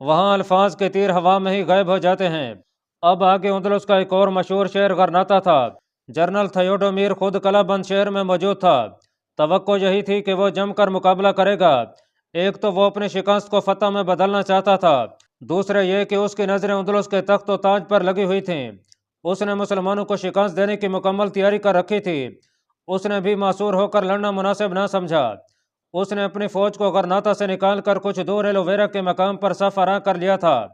وہاں الفاظ کے تیر ہوا میں ہی غائب ہو جاتے ہیں۔ اب آگے اندلس کا ایک اور مشہور شہر غرناطہ تھا۔ جنرل تھیوڈومیر خود قلعہ بند شہر میں موجود تھا۔ توقع یہی تھی کہ وہ جم کر مقابلہ کرے گا۔ ایک تو وہ اپنی شکست کو فتح میں بدلنا چاہتا تھا، دوسرے یہ کہ اس کی نظریں اندلس کے تخت و تاج پر لگی ہوئی تھیں۔ اس نے مسلمانوں کو شکست دینے کی مکمل تیاری کر رکھی تھی۔ اس نے بھی معصور ہو کر لڑنا مناسب نہ سمجھا۔ اس نے اپنی فوج کو غرناطہ سے نکال کر کچھ دور ایلوویرا کے مقام پر صف آراں کر لیا تھا۔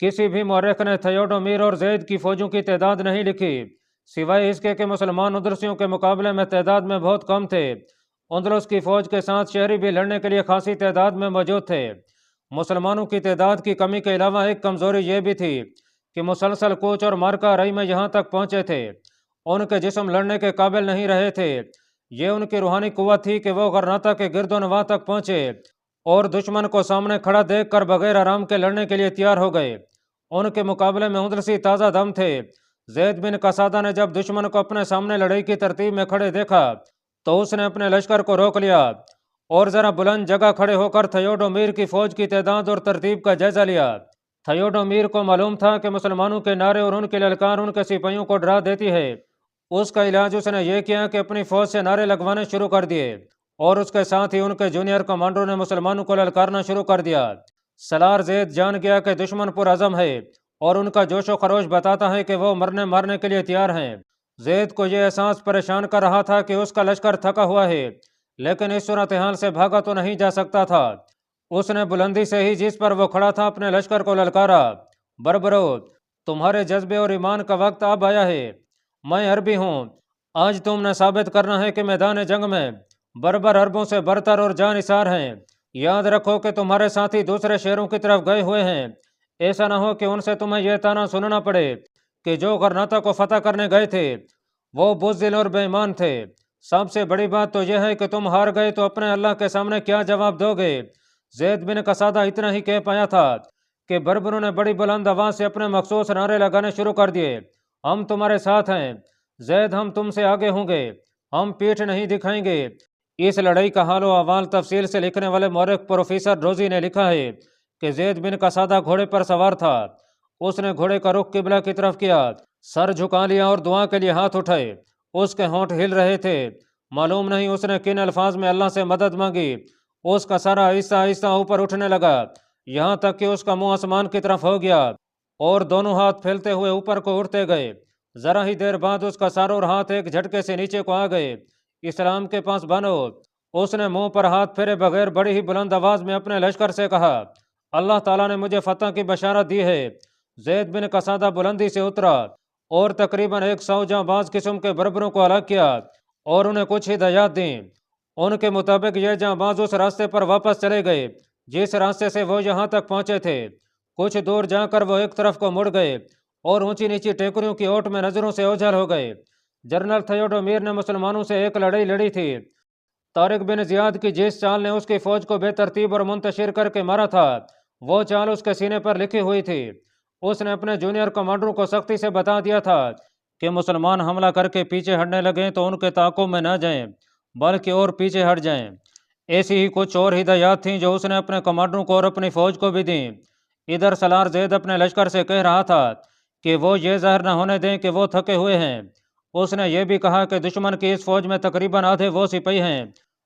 کسی بھی مورخ نے تھیوڈومیر اور زید کی فوجوں کی تعداد نہیں لکھی، سوائے اس کے کہ مسلمان اندلسیوں کے مقابلے میں تعداد میں بہت کم تھے۔ اندلس کی فوج کے ساتھ شہری بھی لڑنے کے لیے خاصی تعداد میں موجود تھے۔ مسلمانوں کی تعداد کی کمی کے علاوہ ایک کمزوری یہ بھی تھی کہ مسلسل کوچ اور مارکا رئی میں یہاں تک پہنچے تھے۔ ان کے جسم لڑنے کے قابل نہیں رہے تھے۔ یہ ان کی روحانی قوت تھی کہ وہ غرناطہ کے گرد و نواح تک پہنچے اور دشمن کو سامنے کھڑا دیکھ کر بغیر آرام کے لڑنے کے لیے تیار ہو گئے۔ ان کے مقابلے میں اندلسی تازہ دم تھے۔ زید بن قصادہ نے جب دشمن کو اپنے سامنے لڑائی کی ترتیب میں کھڑے دیکھا تو اس نے اپنے لشکر کو روک لیا اور ذرا بلند جگہ کھڑے ہو کر تھیوڈومیر کی فوج کی تعداد اور ترتیب کا جائزہ لیا۔ تھیوڈومیر کو معلوم تھا کہ مسلمانوں کے نعرے اور ان کی للکار ان کے سپاہیوں کو ڈرا دیتی ہے۔ اس کا علاج اس نے یہ کیا کہ اپنی فوج سے نعرے لگوانے شروع کر دیے اور اس کے ساتھ ہی ان کے جونیئر کمانڈروں نے مسلمانوں کو للکارنا شروع کر دیا۔ سالار زید جان گیا کہ دشمن پر عزم ہے اور ان کا جوش و خروش بتاتا ہے کہ وہ مرنے مارنے کے لیے تیار ہیں۔ زید کو یہ احساس پریشان کر رہا تھا کہ اس کا لشکر تھکا ہوا ہے، لیکن اس صورتحال سے بھاگا تو نہیں جا سکتا تھا۔ اس نے بلندی سے ہی جس پر وہ کھڑا تھا اپنے لشکر کو للکارا، بربرو، تمہارے جذبے اور ایمان کا وقت اب آیا ہے۔ میں عربی ہوں، آج تم نے ثابت کرنا ہے کہ میدان جنگ میں بربر عربوں سے برتر اور جان نثار ہیں۔ یاد رکھو کہ تمہارے ساتھی دوسرے شہروں کی طرف گئے ہوئے ہیں۔ ایسا نہ ہو کہ ان سے تمہیں یہ تانا سننا پڑے کہ جو غرناطہ کو فتح کرنے گئے تھے وہ بزدل اور بے ایمان تھے۔ سب سے بڑی بات تو یہ ہے کہ تم ہار گئے تو اپنے اللہ کے سامنے کیا جواب دو گے؟ زید بن قصادہ اتنا ہی کہہ پایا تھا کہ بربروں نے بڑی بلند آواز سے اپنے مخصوص نعرے لگانے شروع کر دیے۔ ہم تمہارے ساتھ ہیں زید، ہم تم سے آگے ہوں گے، ہم پیٹھ نہیں دکھائیں گے۔ اس لڑائی کا حال و احوال تفصیل سے لکھنے والے مورخ پروفیسر روزی نے لکھا ہے کہ زید بن قصادہ گھوڑے پر سوار تھا۔ اس نے گھوڑے کا رخ قبلہ کی طرف کیا، سر جھکا لیا اور دعا کے لیے ہاتھ اٹھائے۔ اس کے ہونٹ ہل رہے تھے، معلوم نہیں اس نے کن الفاظ میں اللہ سے مدد مانگی۔ اس کا سر آہستہ آہستہ اوپر اٹھنے لگا، یہاں تک کہ اس کا منہ آسمان کی طرف ہو گیا اور دونوں ہاتھ پھیلتے ہوئے اوپر کو اٹھتے گئے۔ ذرا ہی دیر بعد اس کا سر اور ہاتھ ایک جھٹکے سے نیچے کو آ گئے۔ اسلام کے پاس بنو، اس نے منہ پر ہاتھ پھیرے بغیر بڑی ہی بلند آواز میں اپنے لشکر سے کہا، اللہ تعالیٰ نے مجھے فتح کی بشارت دی ہے۔ زید بن قصادہ بلندی سے اترا اور تقریباً 100 جاں باز قسم کے بربروں کو ہلاک کیا اور انہیں کچھ ہدایات دیں۔ ان کے مطابق یہ جاں باز اس راستے پر واپس چلے گئے جس راستے سے وہ یہاں تک پہنچے تھے۔ کچھ دور جا کر وہ ایک طرف کو مڑ گئے اور اونچی نیچی ٹیکریوں کی اوٹ میں نظروں سے اوجھل ہو گئے۔ جنرل تھیوڈومیر نے مسلمانوں سے ایک لڑائی لڑی تھی۔ طارق بن زیاد کی جس چال نے اس کی فوج کو بے ترتیب اور منتشر کر کے مارا تھا وہ چال اس کے سینے پر لکھی ہوئی تھی۔ اس نے اپنے جونیئر کمانڈروں کو سختی سے بتا دیا تھا کہ مسلمان حملہ کر کے پیچھے ہٹنے لگیں تو ان کے تعاقب میں نہ جائیں بلکہ اور پیچھے ہٹ جائیں۔ ایسی ہی کچھ اور ہدایات تھیں جو اس نے اپنے کمانڈروں کو اور اپنی فوج کو بھی دیں۔ ادھر سالار زید اپنے لشکر سے کہہ رہا تھا کہ وہ یہ ظاہر نہ ہونے دیں کہ وہ تھکے ہوئے ہیں۔ اس نے یہ بھی کہا کہ دشمن کی اس فوج میں تقریباً آدھے وہ سپاہی ہیں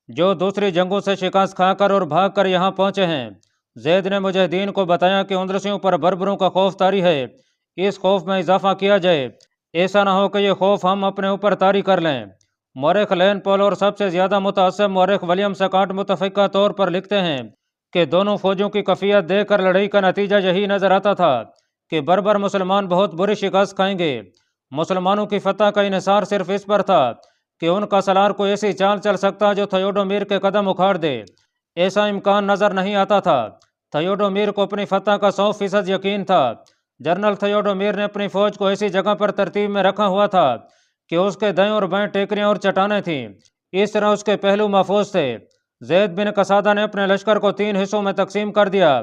جو دوسری جنگوں سے شکست کھا کر اور بھاگ کر یہاں پہنچے ہیں۔ زید نے مجاہدین کو بتایا کہ اندلسیوں پر بربروں کا خوف طاری ہے، اس خوف میں اضافہ کیا جائے، ایسا نہ ہو کہ یہ خوف ہم اپنے اوپر طاری کر لیں۔ مورخ لین پول اور سب سے زیادہ متعصب مورخ ولیم سکاٹ متفقہ طور پر لکھتے ہیں کہ دونوں فوجوں کی کفیت دیکھ کر لڑائی کا نتیجہ یہی نظر آتا تھا کہ بربر مسلمان بہت بری شکست کھائیں گے۔ مسلمانوں کی فتح کا انحصار صرف اس پر تھا کہ ان کا سالار کو ایسی چال چل سکتا جو تھیوڈومیر کے قدم اکھاڑ دے۔ ایسا امکان نظر نہیں آتا تھا۔ تھیوڈومیر کو اپنی فتح کا 100% یقین تھا۔ جنرل تھیوڈومیر نے اپنی فوج کو ایسی جگہ پر ترتیب میں رکھا ہوا تھا کہ اس کے دائیں اور بائیں ٹیکریاں اور چٹانیں تھیں، اس طرح اس کے پہلو محفوظ تھے۔ زید بن قصادہ نے اپنے لشکر کو 3 حصوں میں تقسیم کر دیا۔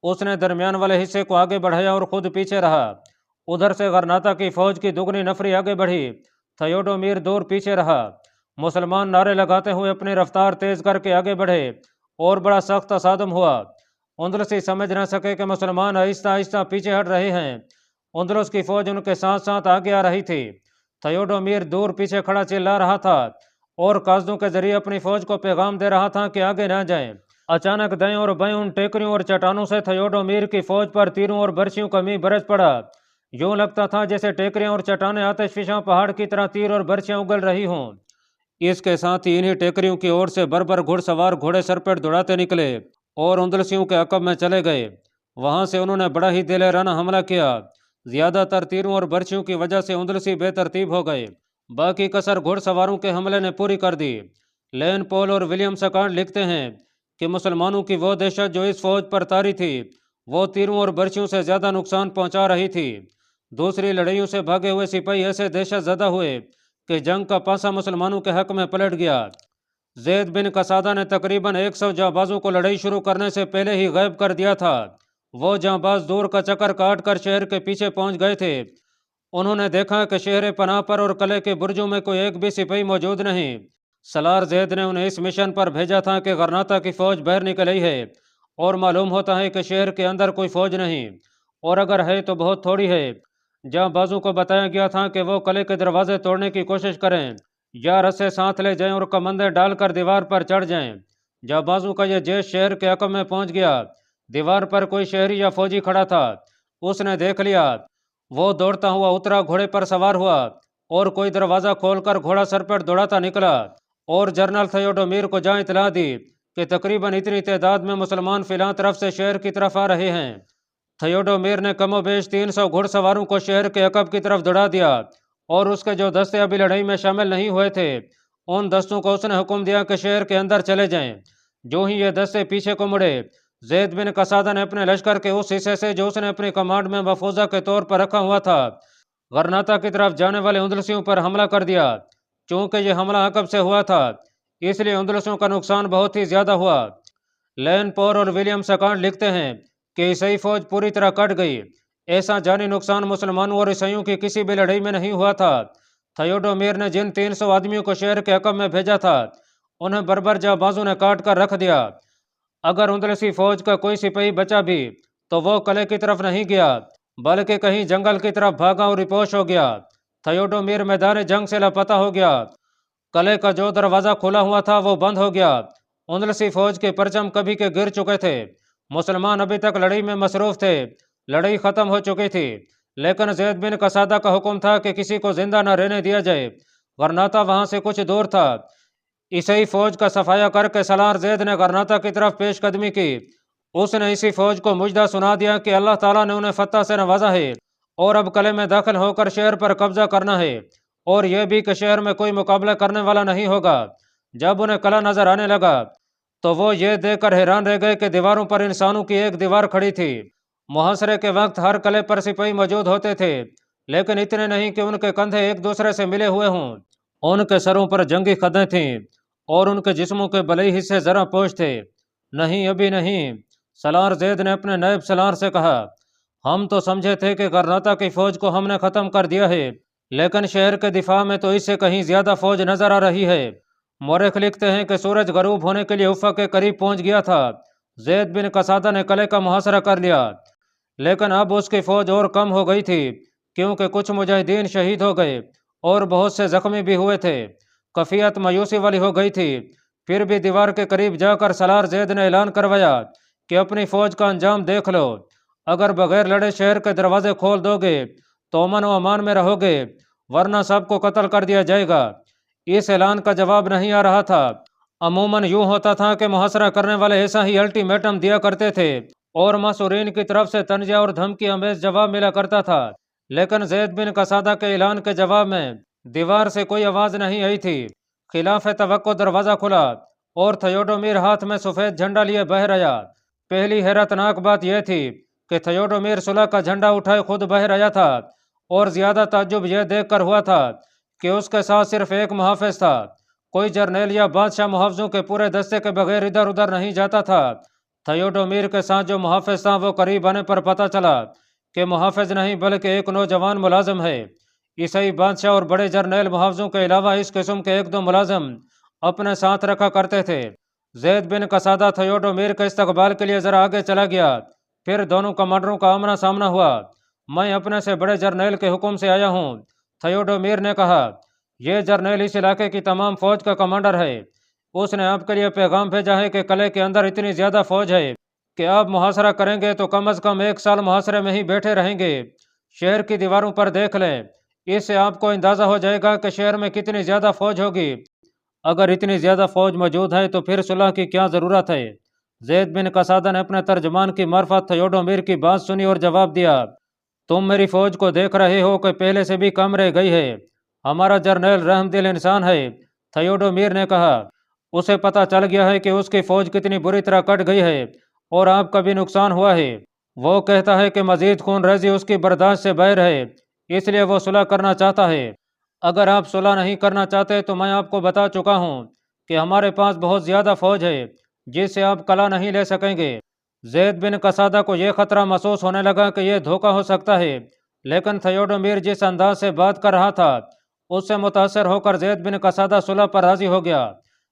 اس نے درمیان والے حصے کو آگے بڑھایا اور خود پیچھے رہا۔ ادھر سے غرناطہ کی فوج کی دگنی نفری آگے بڑھی، تھیوڈومیر دور پیچھے رہا۔ مسلمان نعرے لگاتے ہوئے اپنی رفتار تیز کر کے آگے بڑھے اور بڑا سخت تصادم ہوا۔ اندلسی سمجھ نہ سکے کہ مسلمان آہستہ آہستہ پیچھے ہٹ رہے ہیں۔ اندلس کی فوج ان کے ساتھ ساتھ آگے آ رہی تھی۔ تھیوڈومیر دور پیچھے کھڑا چلا رہا تھا اور قاصدوں کے ذریعے اپنی فوج کو پیغام دے رہا تھا کہ آگے نہ جائیں۔ اچانک دائیں اور بائیں ان ٹیکریوں اور چٹانوں سے تھیوڈومیر کی فوج پر تیروں اور برچھیوں کا میغ برس پڑا۔ یوں لگتا تھا جیسے ٹیکریاں اور چٹانیں آتش فشاں پہاڑ کی طرح تیر اور برچھیاں اگل رہی ہوں۔ اس کے ساتھ ہی انہی ٹیکریوں کی اور سے بربر گھڑ سوار گھوڑے سر پیٹ دوڑاتے نکلے اور اندلسیوں کے عقب میں چلے گئے۔ وہاں سے انہوں نے بڑا ہی دلیرانہ حملہ کیا۔ زیادہ تر تیروں اور برچھیوں کی وجہ سے اندلسی بے ترتیب ہو گئے۔ باقی کسر گھڑ سواروں کے حملے نے پوری کر دی۔ لین پول اور ولیم سکانڈ لکھتے ہیں کہ مسلمانوں کی وہ دہشت جو اس فوج پر طاری تھی وہ تیروں اور برچھیوں سے زیادہ نقصان پہنچا رہی تھی۔ دوسری لڑائیوں سے بھاگے ہوئے سپاہی ایسے دہشت زدہ ہوئے کہ جنگ کا پانسا مسلمانوں کے حق میں پلٹ گیا۔ زید بن قصادہ نے تقریباً 100 جانبازوں کو لڑائی شروع کرنے سے پہلے ہی غائب کر دیا تھا۔ وہ جانباز دور کا چکر کاٹ کر شہر کے پیچھے پہنچ گئے تھے۔ انہوں نے دیکھا کہ شہر پناہ پر اور قلعے کے برجوں میں کوئی ایک بھی سپاہی موجود نہیں۔ سالار زید نے انہیں اس مشن پر بھیجا تھا کہ غرناطہ کی فوج باہر نکل آئی ہے اور معلوم ہوتا ہے کہ شہر کے اندر کوئی فوج نہیں، اور اگر ہے تو بہت تھوڑی ہے۔ جانبازوں کو بتایا گیا تھا کہ وہ قلعے کے دروازے توڑنے کی کوشش کریں یا رسے ساتھ لے جائیں اور کمندے ڈال کر دیوار پر چڑھ جائیں۔ جانبازوں کا یہ جیش شہر کے عقب میں پہنچ گیا۔ دیوار پر کوئی شہری یا فوجی کھڑا تھا۔ اس نے دیکھ لیا۔ وہ دوڑتا ہوا اترا، گھوڑے پر سوار ہوا اور کوئی دروازہ کھول کر گھوڑا سر پر دوڑاتا نکلا اور جنرل تھیوڈومیر کو جہاں اطلاع دی کہ تقریباً اتنی تعداد میں مسلمان فلاں طرف سے شہر کی طرف آ رہے ہیں۔ تھیوڈومیر نے کم و بیش 300 گھڑ سواروں کو شہر کے عقب کی طرف دوڑا دیا اور اس کے جو دستے ابھی لڑائی میں شامل نہیں ہوئے تھے ان دستوں کو اس نے حکم دیا کہ شہر کے اندر چلے جائیں۔ جو ہی یہ دستے پیچھے کو مڑے، زید بن قصادہ نے اپنے لشکر کے اس حصے سے جو اس نے اپنی کمانڈ میں مفوضہ کے طور پر رکھا ہوا تھا غرناطہ کی طرف جانے والے اندلسیوں پر حملہ کر دیا۔ چونکہ یہ حملہ عقب سے ہوا تھا اس لیے اندلسیوں کا نقصان بہت ہی زیادہ ہوا۔ لین پور اور ولیم سکانڈ لکھتے ہیں کہ عیسائی فوج پوری طرح کٹ گئی۔ ایسا جانی نقصان مسلمانوں اور عیسائیوں کی کسی بھی لڑائی میں نہیں ہوا تھا۔ تھیوڈومیر نے جن 300 آدمیوں کو شہر کے عقب میں بھیجا تھا انہیں بربر جانبازوں نے کاٹ کر رکھ دیا۔ اگر اندلسی فوج کا کوئی سپاہی بچا بھی تو وہ قلعے کی طرف نہیں گیا بلکہ کہیں جنگل کی طرف بھاگا اور رپوش ہو گیا۔ تھیوڈومیر میدان جنگ سے لاپتہ ہو گیا۔ قلعے کا جو دروازہ کھلا ہوا تھا وہ بند ہو گیا۔ اندلسی فوج کے پرچم کبھی کے گر چکے تھے۔ مسلمان ابھی تک لڑائی میں مصروف تھے۔ لڑائی ختم ہو چکی تھی لیکن زید بن قصادہ کا حکم تھا کہ کسی کو زندہ نہ رہنے دیا جائے۔ غرناطہ وہاں سے کچھ دور تھا۔ عیسائی فوج کا صفایا کر کے سالار زید نے غرناطہ کی طرف پیش قدمی کی۔ اس نے اسی فوج کو مجدہ سنا دیا کہ اللہ تعالیٰ نے انہیں فتح سے نوازا ہے اور اب قلعے میں داخل ہو کر شہر پر قبضہ کرنا ہے، اور یہ بھی کہ شہر میں کوئی مقابلہ کرنے والا نہیں ہوگا۔ جب انہیں قلعہ نظر آنے لگا تو وہ یہ دیکھ کر حیران رہ گئے کہ دیواروں پر انسانوں کی ایک دیوار کھڑی تھی۔ محاصرے کے وقت ہر قلعے پر سپاہی موجود ہوتے تھے لیکن اتنے نہیں کہ ان کے کندھے ایک دوسرے سے ملے ہوئے ہوں۔ ان کے سروں پر جنگی خدیں تھیں اور ان کے جسموں کے بلئی حصے زرہ پوش تھے۔ نہیں، ابھی نہیں، سالار زید نے اپنے نائب سالار سے کہا۔ ہم تو سمجھے تھے کہ غرناطہ کی فوج کو ہم نے ختم کر دیا ہے لیکن شہر کے دفاع میں تو اس سے کہیں زیادہ فوج نظر آ رہی ہے۔ مورخ لکھتے ہیں کہ سورج غروب ہونے کے لیے افق کے قریب پہنچ گیا تھا۔ زید بن قصادہ نے قلعے کا محاصرہ کر لیا لیکن اب اس کی فوج اور کم ہو گئی تھی کیونکہ کچھ مجاہدین شہید ہو گئے اور بہت سے زخمی بھی ہوئے تھے۔ کفیت مایوسی والی ہو گئی تھی۔ پھر بھی دیوار کے قریب جا کر سالار زید نے اعلان کروایا کہ اپنی فوج کا انجام دیکھ لو۔ اگر بغیر لڑے شہر کے دروازے کھول دو گے تو امن و امان میں رہو گے، ورنہ سب کو قتل کر دیا جائے گا۔ اس اعلان کا جواب نہیں آ رہا تھا۔ عموماً یوں ہوتا تھا کہ محاصرہ کرنے والے ایسا ہی الٹیمیٹم دیا کرتے تھے اور محصورین کی طرف سے طنزیہ اور دھمکی آمیز جواب ملا کرتا تھا، لیکن زید بن قصادہ کے اعلان کے جواب میں دیوار سے کوئی آواز نہیں آئی تھی۔ خلاف توقع دروازہ کھلا اور تھیوڈومیر ہاتھ میں سفید جھنڈا لیے باہر آیا۔ پہلی حیرتناک بات یہ تھی کہ تھیوڈومیر صلح کا جھنڈا اٹھائے خود باہر آیا تھا، اور زیادہ تعجب یہ دیکھ کر ہوا تھا کہ اس کے ساتھ صرف ایک محافظ تھا۔ کوئی جرنیل یا بادشاہ محافظوں کے پورے دستے کے بغیر ادھر ادھر نہیں جاتا تھا۔ تھیوڈومیر کے ساتھ جو محافظ تھا وہ قریب آنے پر پتہ چلا کہ محافظ نہیں بلکہ ایک نوجوان ملازم ہے۔ عیسائی بادشاہ اور بڑے جرنیل محافظوں کے علاوہ اس قسم کے ایک دو ملازم اپنے ساتھ رکھا کرتے تھے۔ زید بن قصادہ تھیوڈومیر کے استقبال کے لیے ذرا آگے چلا گیا۔ پھر دونوں کمانڈروں کا آمنا سامنا ہوا۔ میں اپنے سے بڑے جرنیل کے حکم سے آیا ہوں، تھیوڈومیر نے کہا۔ یہ جرنیل اس علاقے کی تمام فوج کا کمانڈر ہے۔ اس نے آپ کے لیے پیغام بھیجا ہے کہ قلعے کے اندر اتنی زیادہ فوج ہے کہ آپ محاصرہ کریں گے تو کم از کم 1 سال محاصرے میں ہی بیٹھے رہیں گے۔ شہر کی دیواروں پر دیکھ لیں، اس سے آپ کو اندازہ ہو جائے گا کہ شہر میں کتنی زیادہ فوج ہوگی۔ اگر اتنی زیادہ فوج موجود ہے تو پھر صلح کی کیا ضرورت ہے؟ زید بن قصادہ نے اپنے ترجمان کی معرفت تھیوڈومیر کی بات سنی اور جواب دیا، تم میری فوج کو دیکھ رہے ہو کہ پہلے سے بھی کم رہ گئی ہے۔ ہمارا جرنیل رحم دل انسان ہے، تھیوڈومیر نے کہا۔ اسے پتہ چل گیا ہے کہ اس کی فوج کتنی بری طرح کٹ گئی ہے اور آپ کا بھی نقصان ہوا ہے۔ وہ کہتا ہے کہ مزید خون ریزی اس کی برداشت سے باہر ہے، اس لیے وہ صلح کرنا چاہتا ہے۔ اگر آپ صلح نہیں کرنا چاہتے تو میں آپ کو بتا چکا ہوں کہ ہمارے پاس بہت زیادہ فوج ہے جس سے آپ قلعہ نہیں لے سکیں گے۔ زید بن قصادہ کو یہ خطرہ محسوس ہونے لگا کہ یہ دھوکہ ہو سکتا ہے، لیکن تھیوڈومیر جس انداز سے بات کر رہا تھا اس سے متاثر ہو کر زید بن قصادہ صلح پر راضی ہو گیا۔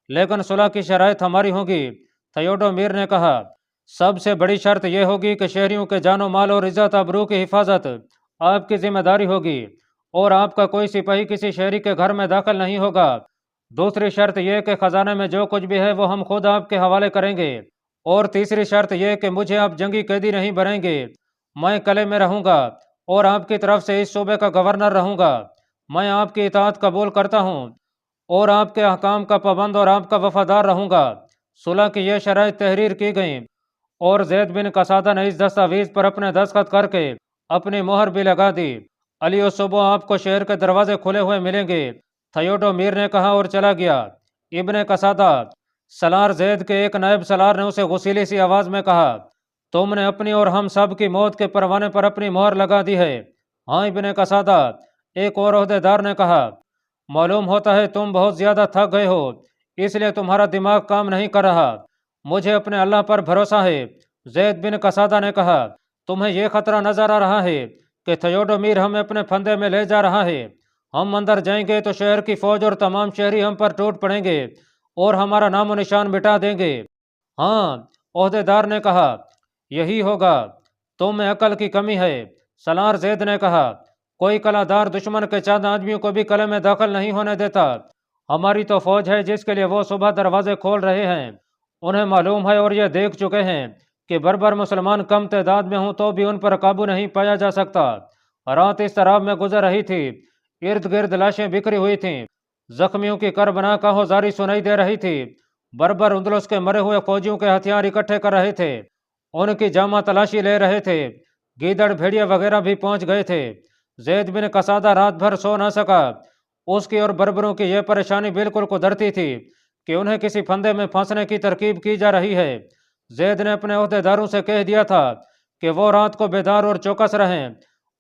لیکن صلح کی شرائط ہماری ہوگی، تھیوڈومیر نے کہا۔ سب سے بڑی شرط یہ ہوگی کہ شہریوں کے جان و مال اور عزت آبرو کی حفاظت آپ کی ذمہ داری ہوگی اور آپ کا کوئی سپاہی کسی شہری کے گھر میں داخل نہیں ہوگا۔ دوسری شرط یہ کہ خزانے میں جو کچھ بھی ہے وہ ہم خود آپ کے حوالے کریں گے، اور تیسری شرط یہ کہ مجھے آپ جنگی قیدی نہیں بنائیں گے۔ میں قلعے میں رہوں گا اور آپ کی طرف سے اس صوبے کا گورنر رہوں گا۔ میں آپ کی اطاعت قبول کرتا ہوں اور آپ کے احکام کا پابند اور آپ کا وفادار رہوں گا۔ صلح کی یہ شرائط تحریر کی گئیں اور زید بن قصادہ نے اس دستاویز پر اپنے دستخط کر کے اپنی مہر بھی لگا دی۔ علی صبح آپ کو شہر کے دروازے کھلے ہوئے ملیں گے، تھیوڈومیر نے کہا اور چلا گیا۔ ابن قصادہ سالار زید کے ایک نائب سالار نے اسے غصیلی سی آواز میں کہا، تم نے اپنی اور ہم سب کی موت کے پروانے پر اپنی مہر لگا دی ہے۔ ہاں ابن قصادہ، ایک اور عہدیدار نے کہا، معلوم ہوتا ہے تم بہت زیادہ تھک گئے ہو، اس لیے تمہارا دماغ کام نہیں کر رہا۔ مجھے اپنے اللہ پر بھروسہ ہے، زید بن قصادہ نے کہا۔ تمہیں یہ خطرہ نظر آ رہا ہے کہ تھیوڈومیر ہمیں اپنے پھندے میں لے جا رہا ہے۔ ہم اندر جائیں گے تو شہر کی فوج اور تمام شہری ہم پر ٹوٹ پڑیں گے اور ہمارا نام و نشان مٹا دیں گے۔ ہاں، عہدیدار نے کہا، یہی ہوگا، تم میں عقل کی کمی ہے۔ سالار زید نے کہا، کوئی قلعہ دار دشمن کے چند آدمیوں کو بھی قلعے میں داخل نہیں ہونے دیتا۔ ہماری تو فوج ہے جس کے لیے وہ صبح دروازے کھول رہے ہیں۔ انہیں معلوم ہے اور یہ دیکھ چکے ہیں کہ بربر مسلمان کم تعداد میں ہوں تو بھی ان پر قابو نہیں پایا جا سکتا۔ رات اس طرح میں گزر رہی تھی، ارد گرد لاشیں بکھری ہوئی تھیں، زخمیوں کی کربنا ہوزاری سنائی دے رہی تھی۔ بربر اندلس کے مرے ہوئے فوجیوں کے ہتھیار اکٹھے کر رہے تھے، ان کی جامہ تلاشی لے رہے تھے، گیدڑ بھیڑیا وغیرہ بھی پہنچ گئے تھے۔ زید بن قصادہ رات بھر سو نہ سکا۔ اس کی اور بربروں کی یہ پریشانی بالکل قدرتی تھی کہ انہیں کسی پھندے میں پھنسنے کی ترکیب کی جا رہی ہے۔ زید نے اپنے عہدیداروں سے کہہ دیا تھا کہ وہ رات کو بیدار اور چوکس رہیں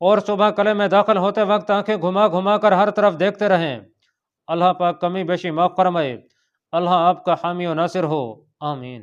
اور صبح قلعے میں داخل ہوتے وقت آنکھیں گھما گھما کر ہر طرف دیکھتے رہیں۔ اللہ پاک کمی بیشی معاف فرمائے۔ اللہ آپ کا حامی و ناصر ہو، آمین۔